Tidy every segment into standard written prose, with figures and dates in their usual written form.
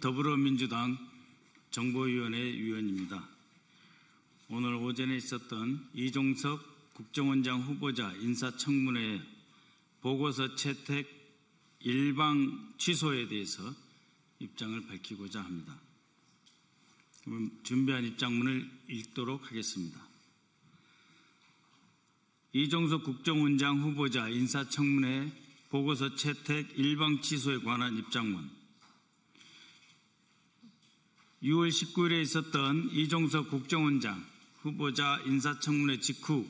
더불어민주당 정보위원회 위원입니다. 오늘 오전에 있었던 이종석 국정원장 후보자 인사청문회 보고서 채택 일방 취소에 대해서 입장을 밝히고자 합니다. 그럼 준비한 입장문을 읽도록 하겠습니다. 이종석 국정원장 후보자 인사청문회 보고서 채택 일방 취소에 관한 입장문. 6월 19일에 있었던 이종석 국정원장 후보자 인사청문회 직후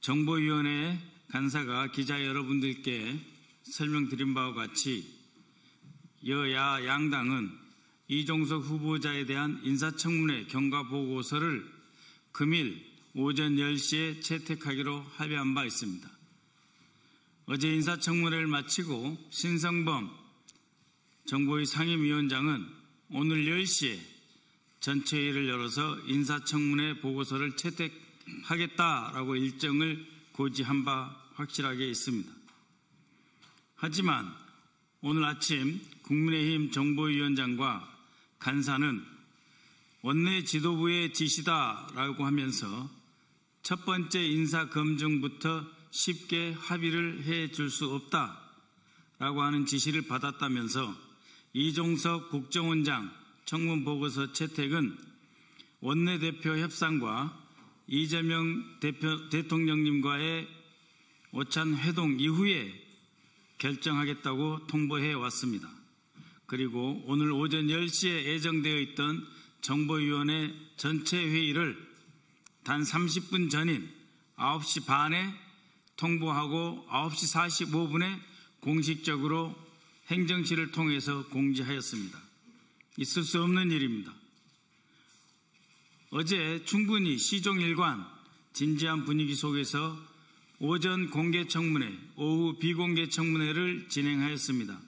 정보위원회 간사가 기자 여러분들께 설명드린 바와 같이 여야 양당은 이종석 후보자에 대한 인사청문회 경과보고서를 금일 오전 10시에 채택하기로 합의한 바 있습니다. 어제 인사청문회를 마치고 신성범 정보위 상임위원장은 오늘 10시에 전체회의를 열어서 인사청문회 보고서를 채택하겠다라고 일정을 고지한 바 확실하게 있습니다. 하지만 오늘 아침 국민의힘 정보위원장과 간사는 원내 지도부의 지시다라고 하면서 첫 번째 인사검증부터 쉽게 합의를 해줄 수 없다라고 하는 지시를 받았다면서 이종석 국정원장 청문보고서 채택은 원내대표 협상과 이재명 대통령님과의 오찬 회동 이후에 결정하겠다고 통보해 왔습니다. 그리고 오늘 오전 10시에 예정되어 있던 정보위원회 전체 회의를 단 30분 전인 9시 반에 통보하고 9시 45분에 공식적으로 행정실을 통해서 공지하였습니다. 있을 수 없는 일입니다. 어제 충분히 시종일관 진지한 분위기 속에서 오전 공개청문회, 오후 비공개청문회를 진행하였습니다.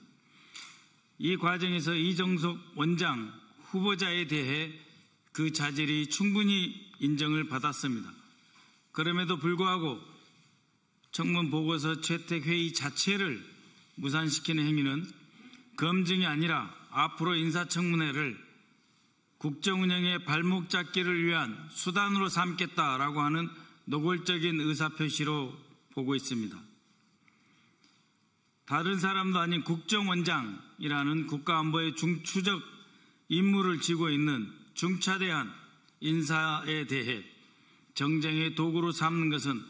이 과정에서 이종석 원장 후보자에 대해 그 자질이 충분히 인정을 받았습니다. 그럼에도 불구하고 청문보고서 채택회의 자체를 무산시키는 행위는 검증이 아니라 앞으로 인사청문회를 국정운영의 발목 잡기를 위한 수단으로 삼겠다라고 하는 노골적인 의사표시로 보고 있습니다. 다른 사람도 아닌 국정원장이라는 국가안보의 중추적 임무를 지고 있는 중차대한 인사에 대해 정쟁의 도구로 삼는 것은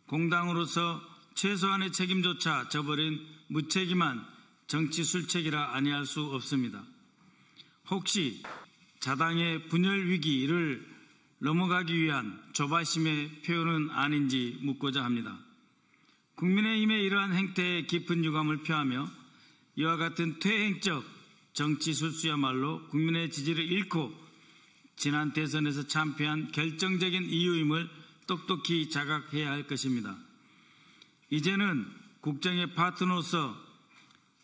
공당으로서 최소한의 책임조차 져버린 무책임한 정치 술책이라 아니할 수 없습니다. 혹시 자당의 분열 위기를 넘어가기 위한 조바심의 표현은 아닌지 묻고자 합니다. 국민의힘의 이러한 행태에 깊은 유감을 표하며 이와 같은 퇴행적 정치 술수야말로 국민의 지지를 잃고 지난 대선에서 참패한 결정적인 이유임을 똑똑히 자각해야 할 것입니다. 이제는 국정의 파트너로서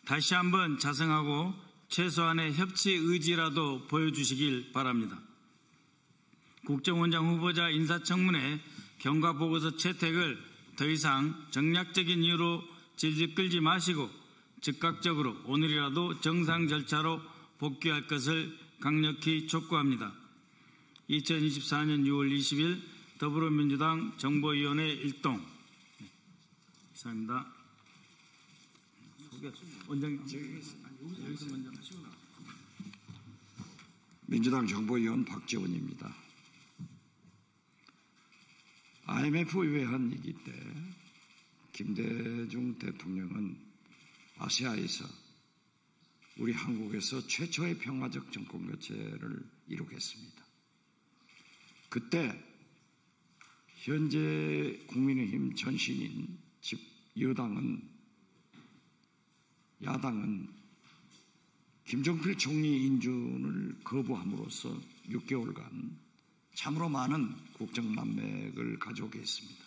다시 한번 자성하고 최소한의 협치 의지라도 보여주시길 바랍니다. 국정원장 후보자 인사청문회 경과보고서 채택을 더 이상 정략적인 이유로 질질 끌지 마시고 즉각적으로 오늘이라도 정상 절차로 복귀할 것을 강력히 촉구합니다. 2024년 6월 20일 더불어민주당 정보위원회 일동. 이상입니다. 원장님, 여기서 먼저 하시고. 민주당 정보위원 박지원입니다. IMF 외환위기 때 김대중 대통령은 아시아에서 우리 한국에서 최초의 평화적 정권교체를 이루겠습니다. 그때 현재 국민의힘 전신인 즉 야당은 김종필 총리 인준을 거부함으로써 6개월간 참으로 많은 국정난맥을 가져오게 했습니다.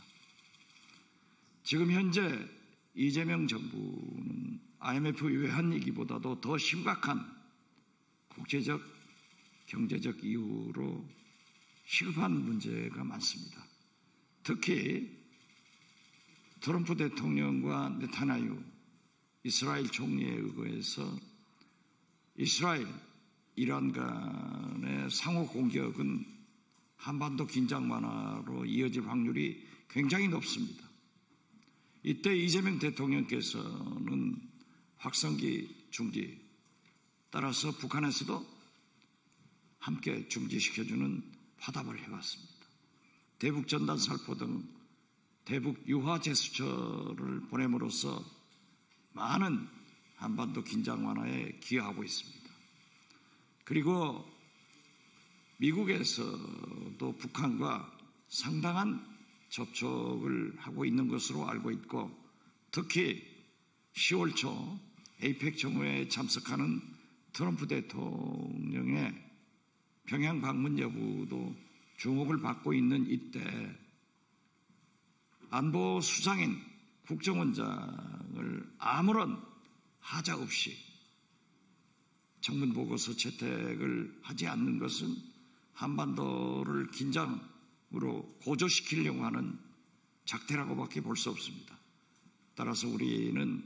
지금 현재 이재명 정부는 IMF 외환위기보다도 더 심각한 국제적, 경제적 이유로 시급한 문제가 많습니다. 특히 트럼프 대통령과 네타냐후 이스라엘 총리에 의거해서 이스라엘, 이란 간의 상호 공격은 한반도 긴장 완화로 이어질 확률이 굉장히 높습니다. 이때 이재명 대통령께서는 확성기 중지, 따라서 북한에서도 함께 중지시켜주는 화답을 해왔습니다. 대북 전단 살포 등 대북 유화 제스처를 보냄으로써 많은 한반도 긴장 완화에 기여하고 있습니다. 그리고 미국에서도 북한과 상당한 접촉을 하고 있는 것으로 알고 있고, 특히 10월 초 에이펙 정회에 참석하는 트럼프 대통령의 평양 방문 여부도 주목을 받고 있는 이때 안보 수장인 국정원장을 아무런 하자 없이 청문 보고서 채택을 하지 않는 것은 한반도를 긴장으로 고조시키려고 하는 작태라고밖에 볼 수 없습니다. 따라서 우리는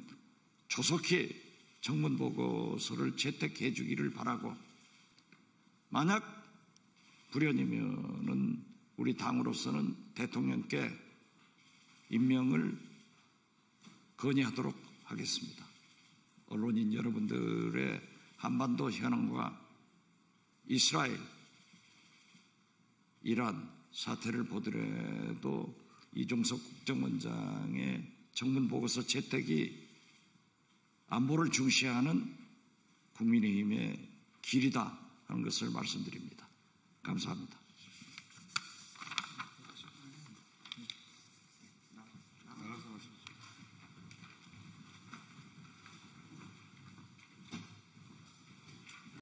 조속히 청문 보고서를 채택해 주기를 바라고, 만약 불연이면은 우리 당으로서는 대통령께 임명을 건의하도록 하겠습니다. 언론인 여러분들의 한반도 현황과 이스라엘, 이란 사태를 보더라도 이종석 국정원장의 청문 보고서 채택이 안보를 중시하는 국민의힘의 길이다 하는 것을 말씀드립니다. 감사합니다.